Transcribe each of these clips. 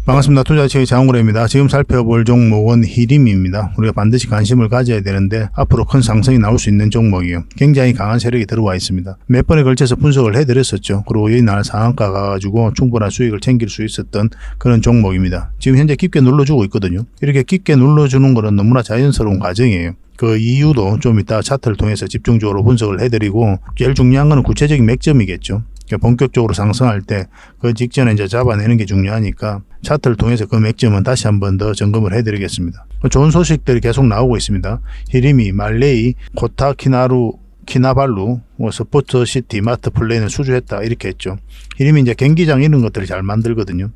반갑습니다. 투자체의 장훈래입니다. 지금 살펴볼 종목은 히림입니다. 우리가 반드시 관심을 가져야 되는데 앞으로 큰 상승이 나올 수 있는 종목이에요. 굉장히 강한 세력이 들어와 있습니다. 몇 번에 걸쳐서 분석을 해드렸었죠. 그리고 이날 상한가 가가지고 충분한 수익을 챙길 수 있었던 그런 종목입니다. 지금 현재 깊게 눌러주고 있거든요. 이렇게 깊게 눌러주는 것은 너무나 자연스러운 과정이에요. 그 이유도 좀 이따 차트를 통해서 집중적으로 분석을 해드리고, 제일 중요한 것은 구체적인 맥점이겠죠. 본격적으로 상승할 때 그 직전에 이제 잡아내는 게 중요하니까 차트를 통해서 그 맥점은 다시 한번 더 점검을 해드리겠습니다. 좋은 소식들이 계속 나오고 있습니다. 히림이, 말레이, 키나발루, 스포츠시티, 마트플레인을 수주했다 이렇게 했죠. 히림이 이제 경기장 이런 것들을 잘 만들거든요.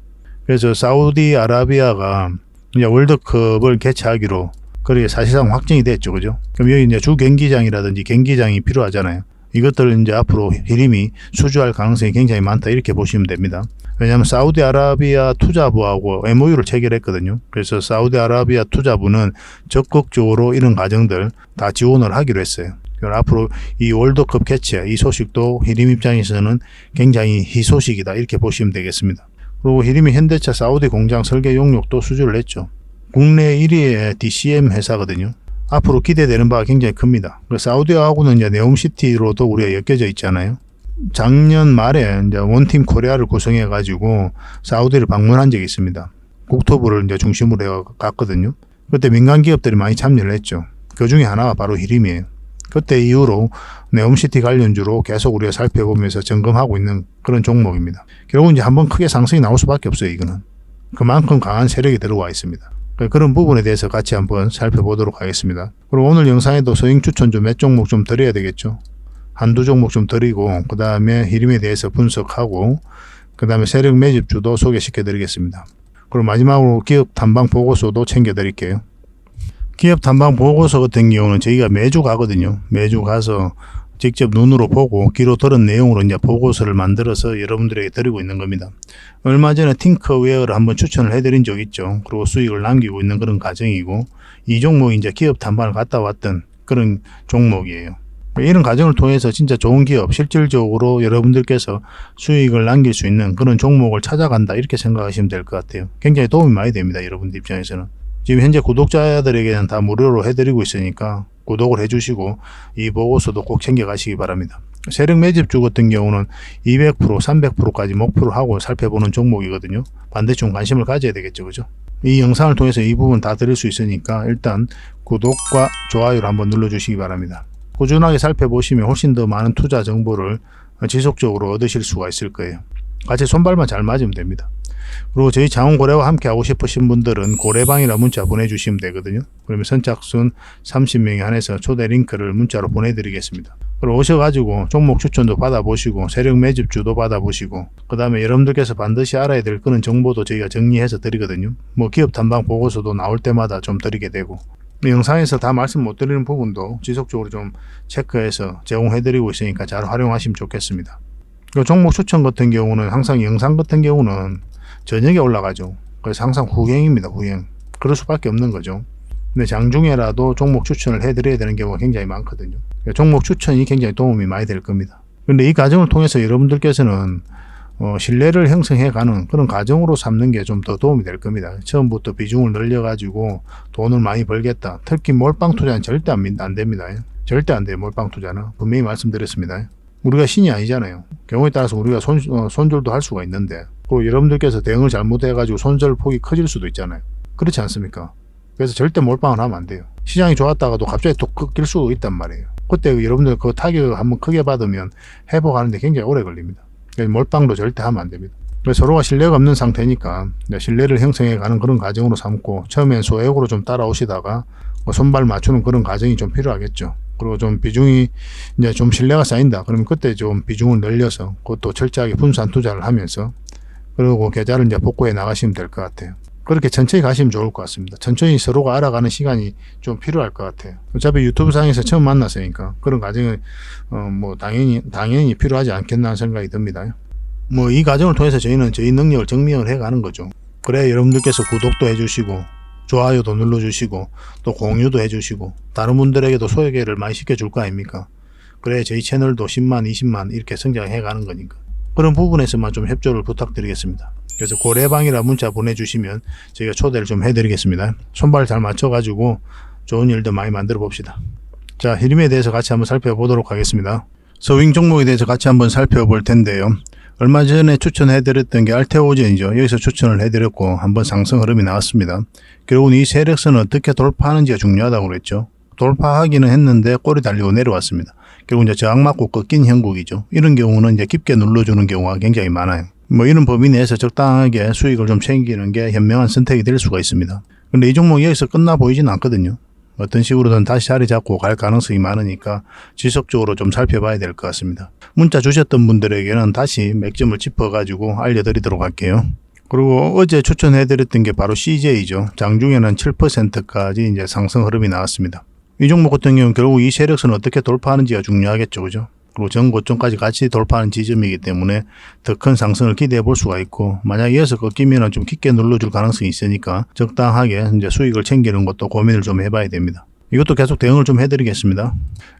그래서 사우디아라비아가 이제 월드컵을 개최하기로 그렇게 사실상 확정이 됐죠, 그죠? 그럼 여기 이제 주 경기장이라든지 경기장이 필요하잖아요. 이것들을 이제 앞으로 히림이 수주할 가능성이 굉장히 많다 이렇게 보시면 됩니다. 왜냐하면 사우디아라비아 투자부하고 MOU를 체결했거든요. 그래서 사우디아라비아 투자부는 적극적으로 이런 과정들 다 지원을 하기로 했어요. 앞으로 이 월드컵 개최 이 소식도 히림 입장에서는 굉장히 희소식이다 이렇게 보시면 되겠습니다. 그리고 히림이 현대차 사우디 공장 설계 용역도 수주를 했죠. 국내 1위의 DCM 회사거든요. 앞으로 기대되는 바가 굉장히 큽니다. 사우디하고는 이제 네옴시티로도 우리가 엮여져 있잖아요. 작년 말에 이제 원팀 코리아를 구성해가지고 사우디를 방문한 적이 있습니다. 국토부를 이제 중심으로 해 갔거든요. 그때 민간 기업들이 많이 참여를 했죠. 그 중에 하나가 바로 히림이에요. 그때 이후로 네옴시티 관련주로 계속 우리가 살펴보면서 점검하고 있는 그런 종목입니다. 결국 이제 한번 크게 상승이 나올 수밖에 없어요. 이거는 그만큼 강한 세력이 들어와 있습니다. 그런 부분에 대해서 같이 한번 살펴보도록 하겠습니다. 그리고 오늘 영상에도 서행 추천 좀 몇 종목 좀 드려야 되겠죠. 한두 종목 좀 드리고, 그 다음에 히림에 대해서 분석하고, 그 다음에 세력 매집주도 소개시켜 드리겠습니다. 그리고 마지막으로 기업 탐방 보고서도 챙겨 드릴게요. 기업 탐방 보고서 같은 경우는 저희가 매주 가거든요. 매주 가서 직접 눈으로 보고 귀로 들은 내용으로 이제 보고서를 만들어서 여러분들에게 드리고 있는 겁니다. 얼마 전에 팅커웨어를 한번 추천을 해드린 적 있죠. 그리고 수익을 남기고 있는 그런 과정이고, 이 종목이 이제 기업 탐방을 갔다 왔던 그런 종목이에요. 이런 과정을 통해서 진짜 좋은 기업, 실질적으로 여러분들께서 수익을 남길 수 있는 그런 종목을 찾아간다 이렇게 생각하시면 될 것 같아요. 굉장히 도움이 많이 됩니다. 여러분들 입장에서는. 지금 현재 구독자들에게는 다 무료로 해드리고 있으니까 구독을 해주시고 이 보고서도 꼭 챙겨가시기 바랍니다. 세력 매집주 같은 경우는 200%, 300%까지 목표로 하고 살펴보는 종목이거든요. 반드시 좀 관심을 가져야 되겠죠, 그죠? 이 영상을 통해서 이 부분 다 드릴 수 있으니까 일단 구독과 좋아요를 한번 눌러주시기 바랍니다. 꾸준하게 살펴보시면 훨씬 더 많은 투자 정보를 지속적으로 얻으실 수가 있을 거예요. 같이 손발만 잘 맞으면 됩니다. 그리고 저희 장훈고래와 함께 하고 싶으신 분들은 고래방이라 문자 보내주시면 되거든요. 그러면 선착순 30명에 한해서 초대 링크를 문자로 보내드리겠습니다. 그리고 오셔가지고 종목 추천도 받아보시고 세력 매집주도 받아보시고, 그 다음에 여러분들께서 반드시 알아야 될 그런 정보도 저희가 정리해서 드리거든요. 뭐 기업 탐방 보고서도 나올 때마다 좀 드리게 되고, 영상에서 다 말씀 못 드리는 부분도 지속적으로 좀 체크해서 제공해드리고 있으니까 잘 활용하시면 좋겠습니다. 종목 추천 같은 경우는 항상 영상 같은 경우는 저녁에 올라가죠. 그래서 항상 후행입니다. 후행. 그럴 수밖에 없는 거죠. 근데 장중에라도 종목 추천을 해드려야 되는 경우가 굉장히 많거든요. 종목 추천이 굉장히 도움이 많이 될 겁니다. 그런데 이 과정을 통해서 여러분들께서는 신뢰를 형성해가는 그런 과정으로 삼는 게 좀 더 도움이 될 겁니다. 처음부터 비중을 늘려가지고 돈을 많이 벌겠다. 특히 몰빵 투자는 절대 안 됩니다. 절대 안 돼요. 몰빵 투자는. 분명히 말씀드렸습니다. 우리가 신이 아니잖아요. 경우에 따라서 우리가 손절도 할 수가 있는데, 또 여러분들께서 대응을 잘못해가지고 손절 폭이 커질 수도 있잖아요. 그렇지 않습니까? 그래서 절대 몰빵을 하면 안 돼요. 시장이 좋았다가도 갑자기 또 꺾일 수도 있단 말이에요. 그때 여러분들 그 타격을 한번 크게 받으면 회복하는데 굉장히 오래 걸립니다. 몰빵도 절대 하면 안 됩니다. 서로가 신뢰가 없는 상태니까 신뢰를 형성해가는 그런 과정으로 삼고, 처음엔 소액으로 좀 따라오시다가 손발 맞추는 그런 과정이 좀 필요하겠죠. 그리고 좀 비중이 이제 좀 신뢰가 쌓인다. 그러면 그때 좀 비중을 늘려서 그것도 철저하게 분산 투자를 하면서, 그리고 계좌를 이제 복구해 나가시면 될 것 같아요. 그렇게 천천히 가시면 좋을 것 같습니다. 천천히 서로가 알아가는 시간이 좀 필요할 것 같아요. 어차피 유튜브 상에서 처음 만났으니까 그런 과정은 뭐 당연히 필요하지 않겠나 생각이 듭니다. 뭐 이 과정을 통해서 저희는 저희 능력을 증명을 해가는 거죠. 그래 여러분들께서 구독도 해주시고 좋아요도 눌러주시고 또 공유도 해주시고 다른 분들에게도 소개를 많이 시켜줄 거 아닙니까? 그래 저희 채널도 10만 20만 이렇게 성장해 가는 거니까 그런 부분에서만 좀 협조를 부탁드리겠습니다. 그래서 고래방이라 문자 보내주시면 저희가 초대를 좀 해드리겠습니다. 손발 잘 맞춰가지고 좋은 일도 많이 만들어 봅시다. 자, 히림에 대해서 같이 한번 살펴보도록 하겠습니다. 서윙 종목에 대해서 같이 한번 살펴볼 텐데요. 얼마 전에 추천해드렸던 게 알테오젠이죠. 여기서 추천을 해드렸고 한번 상승 흐름이 나왔습니다. 결국은 이 세력선을 어떻게 돌파하는지가 중요하다고 그랬죠. 돌파하기는 했는데 꼬리 달리고 내려왔습니다. 결국 이제 저항 맞고 꺾인 형국이죠. 이런 경우는 이제 깊게 눌러주는 경우가 굉장히 많아요. 이런 범위 내에서 적당하게 수익을 좀 챙기는 게 현명한 선택이 될 수가 있습니다. 근데 이 종목이 여기서 끝나 보이지는 않거든요. 어떤 식으로든 다시 자리 잡고 갈 가능성이 많으니까 지속적으로 좀 살펴봐야 될 것 같습니다. 문자 주셨던 분들에게는 다시 맥점을 짚어가지고 알려드리도록 할게요. 그리고 어제 추천해드렸던 게 바로 CJ죠. 장중에는 7%까지 이제 상승 흐름이 나왔습니다. 이 종목 같은 경우는 결국 이 세력선을 어떻게 돌파하는지가 중요하겠죠. 그죠? 그리고 전고점까지 같이 돌파하는 지점이기 때문에 더 큰 상승을 기대해 볼 수가 있고, 만약 이어서 꺾이면 좀 깊게 눌러줄 가능성이 있으니까 적당하게 이제 수익을 챙기는 것도 고민을 좀 해봐야 됩니다. 이것도 계속 대응을 좀 해드리겠습니다.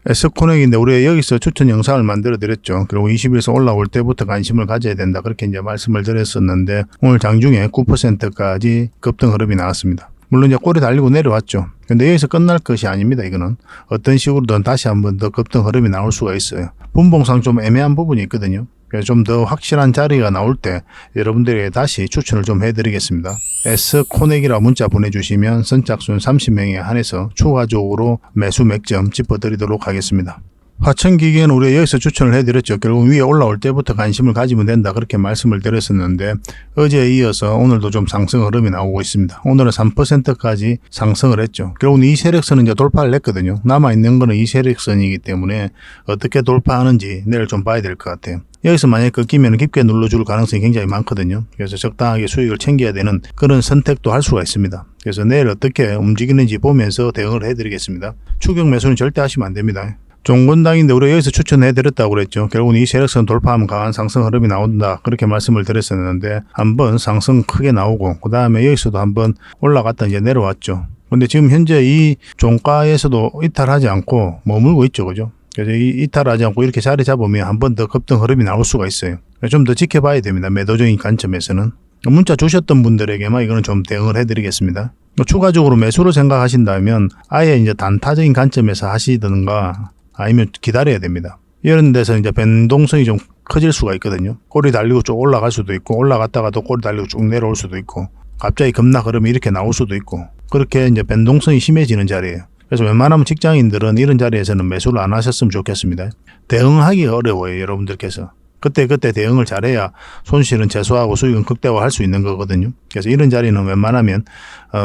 S코넥인데 우리가 여기서 추천 영상을 만들어 드렸죠. 그리고 20일에서 올라올 때부터 관심을 가져야 된다. 그렇게 이제 말씀을 드렸었는데 오늘 장중에 9%까지 급등 흐름이 나왔습니다. 물론 이제 꼬리 달리고 내려왔죠. 근데 여기서 끝날 것이 아닙니다. 이거는 어떤 식으로든 다시 한번 더 급등 흐름이 나올 수가 있어요. 분봉상 좀 애매한 부분이 있거든요. 그래서 좀 더 확실한 자리가 나올 때 여러분들에게 다시 추천을 좀 해드리겠습니다. S코넥이라 문자 보내주시면 선착순 30명에 한해서 추가적으로 매수 맥점 짚어드리도록 하겠습니다. 화천기계는 우리가 여기서 추천을 해드렸죠. 결국 위에 올라올 때부터 관심을 가지면 된다. 그렇게 말씀을 드렸었는데 어제에 이어서 오늘도 좀 상승 흐름이 나오고 있습니다. 오늘은 3%까지 상승을 했죠. 결국 이 세력선은 이제 돌파를 했거든요. 남아있는 거는 이 세력선이기 때문에 어떻게 돌파하는지 내일 좀 봐야 될 것 같아요. 여기서 만약에 꺾이면 깊게 눌러줄 가능성이 굉장히 많거든요. 그래서 적당하게 수익을 챙겨야 되는 그런 선택도 할 수가 있습니다. 그래서 내일 어떻게 움직이는지 보면서 대응을 해드리겠습니다. 추격 매수는 절대 하시면 안 됩니다. 종건당인데 우리가 여기서 추천해드렸다고 그랬죠. 결국은 이 세력선 돌파하면 강한 상승 흐름이 나온다. 그렇게 말씀을 드렸었는데 한번 상승 크게 나오고 그 다음에 여기서도 한번 올라갔다 이제 내려왔죠. 근데 지금 현재 이 종가에서도 이탈하지 않고 머물고 있죠. 그죠? 그래서 이탈하지 않고 이렇게 자리 잡으면 한 번 더 급등 흐름이 나올 수가 있어요. 좀 더 지켜봐야 됩니다. 매도적인 관점에서는. 문자 주셨던 분들에게만 이거는 좀 대응을 해드리겠습니다. 추가적으로 매수를 생각하신다면 아예 이제 단타적인 관점에서 하시든가 아니면 기다려야 됩니다. 이런 데서 이제 변동성이 좀 커질 수가 있거든요. 꼬리 달리고 쭉 올라갈 수도 있고 올라갔다가 또 꼬리 달리고 쭉 내려올 수도 있고 갑자기 급락 흐름이 이렇게 나올 수도 있고 그렇게 이제 변동성이 심해지는 자리예요. 그래서 웬만하면 직장인들은 이런 자리에서는 매수를 안 하셨으면 좋겠습니다. 대응하기가 어려워요. 여러분들께서. 그때 대응을 잘해야 손실은 최소화하고 수익은 극대화할 수 있는 거거든요. 그래서 이런 자리는 웬만하면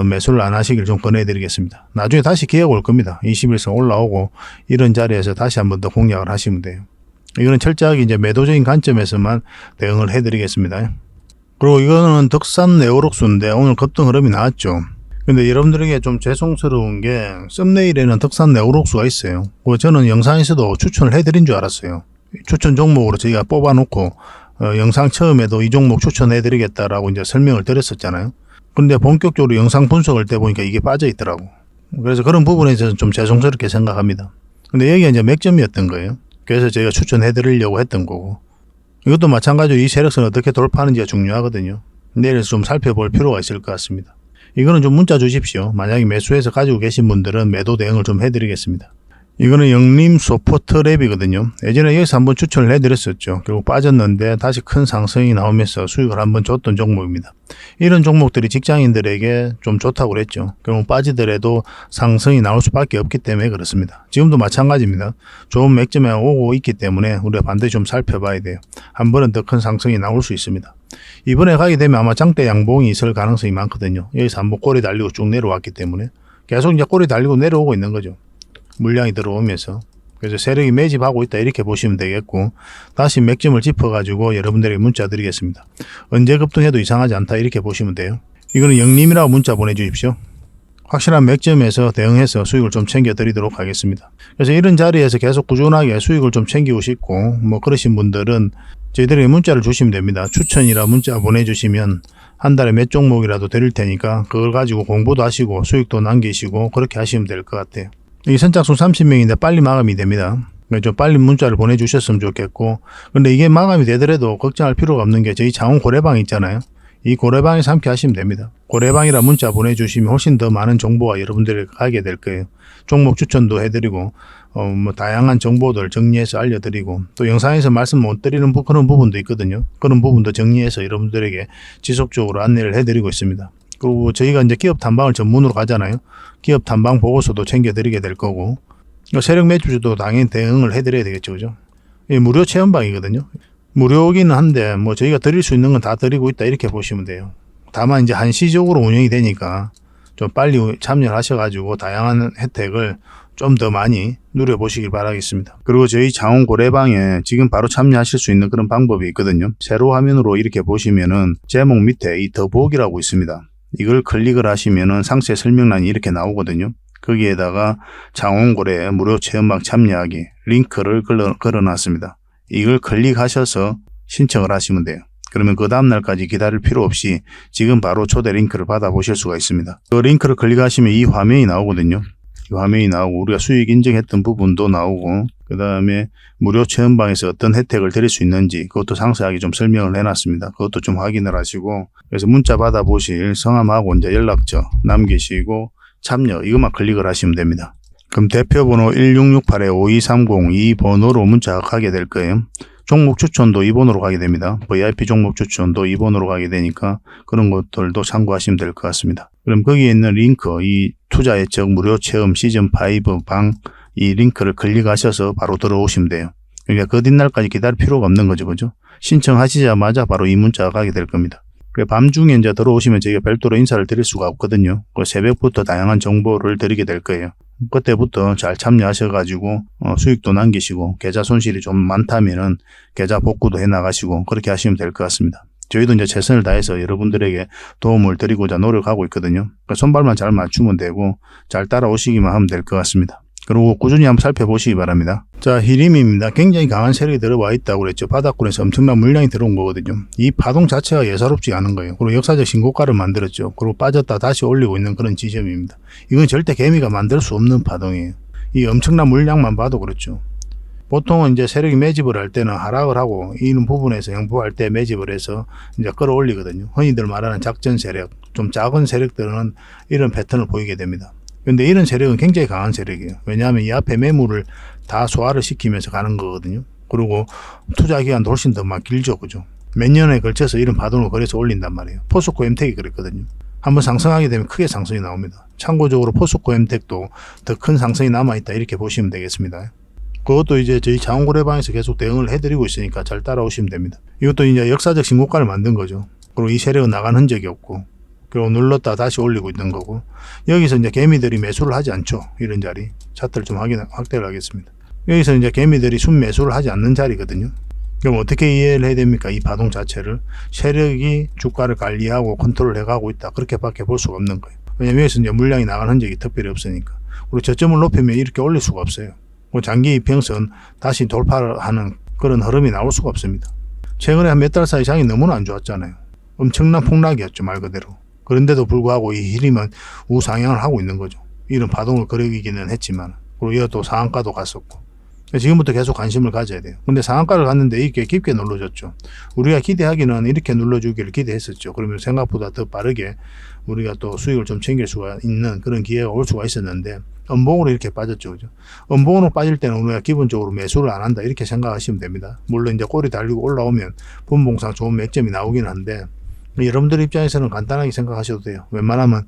매수를 안 하시길 좀 권해드리겠습니다. 나중에 다시 기회가 올 겁니다. 20일선 올라오고 이런 자리에서 다시 한번 더 공략을 하시면 돼요. 이거는 철저하게 이제 매도적인 관점에서만 대응을 해드리겠습니다. 그리고 이거는 덕산 네오록스인데 오늘 급등 흐름이 나왔죠. 근데 여러분들에게 좀 죄송스러운 게 썸네일에는 덕산 네오록스가 있어요. 저는 영상에서도 추천을 해드린 줄 알았어요. 추천 종목으로 저희가 뽑아놓고 영상 처음에도 이 종목 추천해드리겠다라고 이제 설명을 드렸었잖아요. 근데 본격적으로 영상 분석할 때 보니까 이게 빠져 있더라고. 그래서 그런 부분에 있어서 좀 죄송스럽게 생각합니다. 근데 여기가 이제 맥점이었던 거예요. 그래서 저희가 추천해드리려고 했던 거고. 이것도 마찬가지로 이 세력선 어떻게 돌파하는지가 중요하거든요. 내일 좀 살펴볼 필요가 있을 것 같습니다. 이거는 좀 문자 주십시오. 만약에 매수해서 가지고 계신 분들은 매도 대응을 좀 해드리겠습니다. 이거는 영림 소포트 랩이거든요. 예전에 여기서 한번 추천을 해드렸었죠. 결국 빠졌는데 다시 큰 상승이 나오면서 수익을 한번 줬던 종목입니다. 이런 종목들이 직장인들에게 좀 좋다고 그랬죠. 결국 빠지더라도 상승이 나올 수밖에 없기 때문에 그렇습니다. 지금도 마찬가지입니다. 좋은 맥점에 오고 있기 때문에 우리가 반드시 좀 살펴봐야 돼요. 한 번은 더 큰 상승이 나올 수 있습니다. 이번에 가게 되면 아마 장대 양봉이 있을 가능성이 많거든요. 여기서 한번 꼬리 달리고 쭉 내려왔기 때문에 계속 이제 꼬리 달리고 내려오고 있는 거죠. 물량이 들어오면서. 그래서 세력이 매집하고 있다 이렇게 보시면 되겠고 다시 맥점을 짚어가지고 여러분들에게 문자 드리겠습니다. 언제 급등해도 이상하지 않다 이렇게 보시면 돼요. 이거는 영림이라고 문자 보내주십시오. 확실한 맥점에서 대응해서 수익을 좀 챙겨 드리도록 하겠습니다. 그래서 이런 자리에서 계속 꾸준하게 수익을 좀 챙기고 싶고 뭐 그러신 분들은 저희들에게 문자를 주시면 됩니다. 추천이라 문자 보내주시면 한 달에 몇 종목이라도 드릴 테니까 그걸 가지고 공부도 하시고 수익도 남기시고 그렇게 하시면 될 것 같아요. 이 선착순 30명인데 빨리 마감이 됩니다. 좀 빨리 문자를 보내주셨으면 좋겠고 근데 이게 마감이 되더라도 걱정할 필요가 없는 게 저희 장원 고래방 있잖아요. 이 고래방에서 함께 하시면 됩니다. 고래방이라 문자 보내주시면 훨씬 더 많은 정보가 여러분들에게 가게 될 거예요. 종목 추천도 해드리고 다양한 정보들 정리해서 알려드리고 또 영상에서 말씀 못 드리는 그런 부분도 있거든요. 그런 부분도 정리해서 여러분들에게 지속적으로 안내를 해드리고 있습니다. 그리고 저희가 이제 기업 탐방을 전문으로 가잖아요. 기업 탐방 보고서도 챙겨드리게 될 거고 세력 매주주도 당연히 대응을 해드려야 되겠죠. 그죠? 무료 체험방이거든요. 무료기는 한데 저희가 드릴 수 있는 건 다 드리고 있다 이렇게 보시면 돼요. 다만 이제 한시적으로 운영이 되니까 좀 빨리 참여를 하셔가지고 다양한 혜택을 좀 더 많이 누려보시길 바라겠습니다. 그리고 저희 장원 고래방에 지금 바로 참여하실 수 있는 그런 방법이 있거든요. 세로 화면으로 이렇게 보시면은 제목 밑에 이 더보기라고 있습니다. 이걸 클릭을 하시면은 상세 설명란이 이렇게 나오거든요. 거기에다가 장원고래 무료 체험방 참여하기 링크를 걸어놨습니다. 이걸 클릭하셔서 신청을 하시면 돼요. 그러면 그 다음날까지 기다릴 필요 없이 지금 바로 초대 링크를 받아보실 수가 있습니다. 그 링크를 클릭하시면 이 화면이 나오거든요. 이 화면이 나오고 우리가 수익 인증했던 부분도 나오고 그 다음에 무료 체험방에서 어떤 혜택을 드릴 수 있는지 그것도 상세하게 좀 설명을 해놨습니다. 그것도 좀 확인을 하시고 그래서 문자 받아보실 성함하고 이제 연락처 남기시고 참여 이것만 클릭을 하시면 됩니다. 그럼 대표번호 1668-5230 이 번호로 문자가 가게 될 거예요. 종목 추천도 이 번호로 가게 됩니다. VIP 종목 추천도 이 번호로 가게 되니까 그런 것들도 참고하시면 될 것 같습니다. 그럼 거기에 있는 링크 이 투자 예측 무료 체험 시즌5 방 이 링크를 클릭하셔서 바로 들어오시면 돼요. 그러니까 그 뒷날까지 기다릴 필요가 없는 거죠. 그죠? 신청하시자마자 바로 이 문자가 가게 될 겁니다. 밤중에 이제 들어오시면 저희가 별도로 인사를 드릴 수가 없거든요. 새벽부터 다양한 정보를 드리게 될 거예요. 그때부터 잘 참여하셔가지고 수익도 남기시고 계좌 손실이 좀 많다면은 계좌 복구도 해 나가시고 그렇게 하시면 될 것 같습니다. 저희도 이제 최선을 다해서 여러분들에게 도움을 드리고자 노력하고 있거든요. 손발만 잘 맞추면 되고 잘 따라오시기만 하면 될 것 같습니다. 그리고 꾸준히 한번 살펴보시기 바랍니다. 자, 히림입니다. 굉장히 강한 세력이 들어와 있다고 그랬죠. 바닥권에서 엄청난 물량이 들어온 거거든요. 이 파동 자체가 예사롭지 않은 거예요. 그리고 역사적 신고가를 만들었죠. 그리고 빠졌다 다시 올리고 있는 그런 지점입니다. 이건 절대 개미가 만들 수 없는 파동이에요. 이 엄청난 물량만 봐도 그렇죠. 보통은 이제 세력이 매집을 할 때는 하락을 하고 이런 부분에서 양보할 때 매집을 해서 이제 끌어올리거든요. 흔히들 말하는 작전 세력, 좀 작은 세력들은 이런 패턴을 보이게 됩니다. 근데 이런 세력은 굉장히 강한 세력이에요. 왜냐하면 이 앞에 매물을 다 소화를 시키면서 가는 거거든요. 그리고 투자 기간도 훨씬 더 막 길죠. 그죠? 몇 년에 걸쳐서 이런 파동을 거래서 올린단 말이에요. 포스코 엠텍이 그랬거든요. 한번 상승하게 되면 크게 상승이 나옵니다. 참고적으로 포스코 엠텍도 더 큰 상승이 남아있다 이렇게 보시면 되겠습니다. 그것도 이제 저희 장원고래방에서 계속 대응을 해드리고 있으니까 잘 따라오시면 됩니다. 이것도 이제 역사적 신고가를 만든 거죠. 그리고 이 세력은 나간 흔적이 없고 그리고 눌렀다 다시 올리고 있는 거고 여기서 이제 개미들이 매수를 하지 않죠. 이런 자리 차트를 좀 확대를 하겠습니다. 여기서 이제 개미들이 순매수를 하지 않는 자리거든요. 그럼 어떻게 이해를 해야 됩니까? 이 파동 자체를 세력이 주가를 관리하고 컨트롤 해가고 있다 그렇게밖에 볼 수가 없는 거예요. 왜냐면 여기서 이제 물량이 나간 흔적이 특별히 없으니까. 그리고 저점을 높이면 이렇게 올릴 수가 없어요. 장기 이평선 다시 돌파를 하는 그런 흐름이 나올 수가 없습니다. 최근에 한 몇 달 사이 장이 너무나 안 좋았잖아요. 엄청난 폭락이었죠, 말 그대로. 그런데도 불구하고 이 히림은 우상향을 하고 있는 거죠. 이런 파동을 거르기는 했지만 그리고 이것도 상한가도 갔었고 지금부터 계속 관심을 가져야 돼요. 근데 상한가를 갔는데 이렇게 깊게 눌러줬죠. 우리가 기대하기는 이렇게 눌러주기를 기대했었죠. 그러면 생각보다 더 빠르게 우리가 또 수익을 좀 챙길 수가 있는 그런 기회가 올 수가 있었는데 음봉으로 이렇게 빠졌죠. 그죠? 음봉으로 빠질 때는 우리가 기본적으로 매수를 안 한다 이렇게 생각하시면 됩니다. 물론 이제 꼬리 달리고 올라오면 분봉상 좋은 맥점이 나오긴 한데 여러분들 입장에서는 간단하게 생각하셔도 돼요. 웬만하면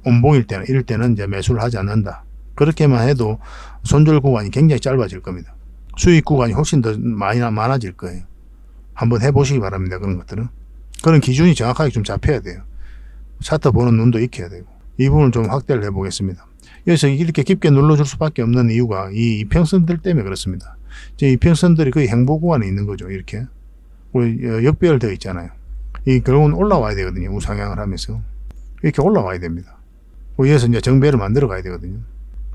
음봉일 때는 이럴 때는 이제 매수를 하지 않는다. 그렇게만 해도 손절 구간이 굉장히 짧아질 겁니다. 수익 구간이 훨씬 더 많아질 거예요. 한번 해보시기 바랍니다. 그런 것들은. 그런 기준이 정확하게 좀 잡혀야 돼요. 차트 보는 눈도 익혀야 되고. 이 부분을 좀 확대를 해보겠습니다. 여기서 이렇게 깊게 눌러줄 수밖에 없는 이유가 이 이평선들 때문에 그렇습니다. 이제 이평선들이 거의 행보 구간에 있는 거죠. 이렇게. 역배열되어 있잖아요. 이 결국은 올라와야 되거든요. 우상향을 하면서. 이렇게 올라와야 됩니다. 여기서 이제 정배를 만들어 가야 되거든요.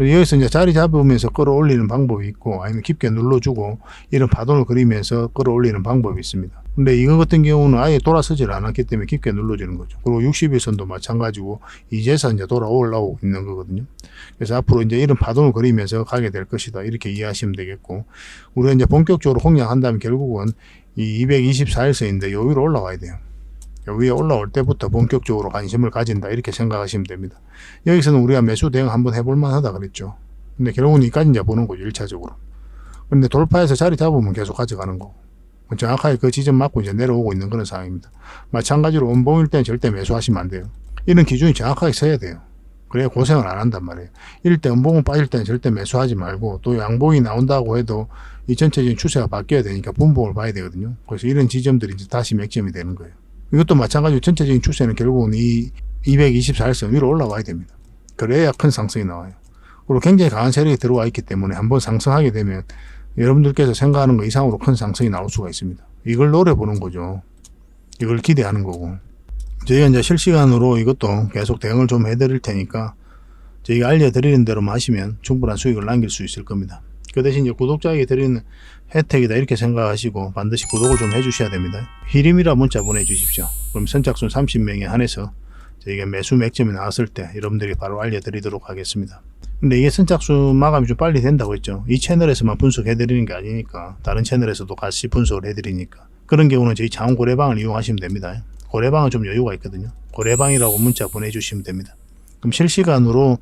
여기서 이제 자리 잡으면서 끌어올리는 방법이 있고 아니면 깊게 눌러주고 이런 파동을 그리면서 끌어올리는 방법이 있습니다. 근데 이거 같은 경우는 아예 돌아서질 않았기 때문에 깊게 눌러주는 거죠. 그리고 60일선도 마찬가지고 이제서 이제 올라오고 있는 거거든요. 그래서 앞으로 이제 이런 파동을 그리면서 가게 될 것이다. 이렇게 이해하시면 되겠고 우리가 이제 본격적으로 공략한다면 결국은 이 224일선인데 요 위로 올라와야 돼요. 위에 올라올 때부터 본격적으로 관심을 가진다 이렇게 생각하시면 됩니다. 여기서는 우리가 매수 대응 한번 해볼 만하다 그랬죠. 근데 결국은 이까지 이제 보는 거죠. 1차적으로. 근데 돌파해서 자리 잡으면 계속 가져가는 거고 정확하게 그 지점 맞고 이제 내려오고 있는 그런 상황입니다. 마찬가지로 원봉일 때는 절대 매수하시면 안 돼요. 이런 기준이 정확하게 서야 돼요. 그래야 고생을 안 한단 말이에요. 이럴 때 원봉은 빠질 때는 절대 매수하지 말고 또 양봉이 나온다고 해도 이 전체적인 추세가 바뀌어야 되니까 분봉을 봐야 되거든요. 그래서 이런 지점들이 이제 다시 맥점이 되는 거예요. 이것도 마찬가지로 전체적인 추세는 결국은 이 224일선 위로 올라와야 됩니다. 그래야 큰 상승이 나와요. 그리고 굉장히 강한 세력이 들어와 있기 때문에 한번 상승하게 되면 여러분들께서 생각하는 것 이상으로 큰 상승이 나올 수가 있습니다. 이걸 노려보는 거죠. 이걸 기대하는 거고. 저희가 이제 실시간으로 이것도 계속 대응을 좀 해드릴 테니까 저희가 알려드리는 대로만 하시면 충분한 수익을 남길 수 있을 겁니다. 그 대신 이제 구독자에게 드리는 혜택이다 이렇게 생각하시고 반드시 구독을 좀 해주셔야 됩니다. 히림이라 문자 보내주십시오. 그럼 선착순 30명에 한해서 저희가 매수 맥점이 나왔을 때 여러분들이 바로 알려드리도록 하겠습니다. 근데 이게 선착순 마감이 좀 빨리 된다고 했죠. 이 채널에서만 분석해드리는 게 아니니까 다른 채널에서도 같이 분석을 해드리니까 그런 경우는 저희 자원 고래방을 이용하시면 됩니다. 고래방은 좀 여유가 있거든요. 고래방이라고 문자 보내주시면 됩니다. 그럼 실시간으로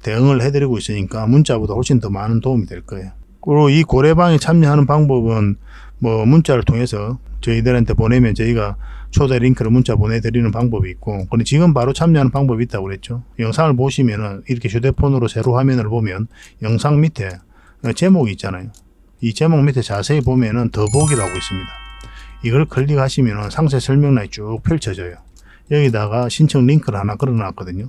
대응을 해드리고 있으니까 문자보다 훨씬 더 많은 도움이 될 거예요. 그리고 이 고래방에 참여하는 방법은 뭐 문자를 통해서 저희들한테 보내면 저희가 초대 링크를 문자 보내드리는 방법이 있고, 근데 지금 바로 참여하는 방법이 있다고 그랬죠. 영상을 보시면은 이렇게 휴대폰으로 세로 화면을 보면 영상 밑에 제목이 있잖아요. 이 제목 밑에 자세히 보면은 더보기라고 있습니다. 이걸 클릭하시면은 상세 설명란이 쭉 펼쳐져요. 여기다가 신청 링크를 하나 걸어놨거든요.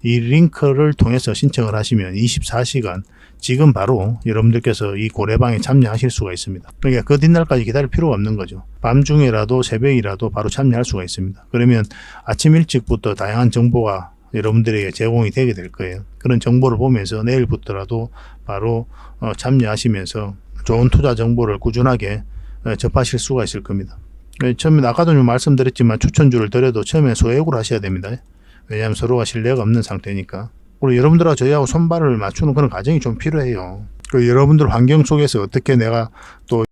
이 링크를 통해서 신청을 하시면 24시간 지금 바로 여러분들께서 이 고래방에 참여하실 수가 있습니다. 그러니까 그 뒷날까지 기다릴 필요가 없는 거죠. 밤중에라도 새벽이라도 바로 참여할 수가 있습니다. 그러면 아침 일찍부터 다양한 정보가 여러분들에게 제공이 되게 될 거예요. 그런 정보를 보면서 내일부터라도 바로 참여하시면서 좋은 투자 정보를 꾸준하게 접하실 수가 있을 겁니다. 처음에 아까도 좀 말씀드렸지만 추천주를 드려도 처음에 소액으로 하셔야 됩니다. 왜냐하면 서로가 신뢰가 없는 상태니까. 그리고 여러분들하고 저희하고 손발을 맞추는 그런 과정이 좀 필요해요. 그 여러분들 환경 속에서 어떻게 내가 또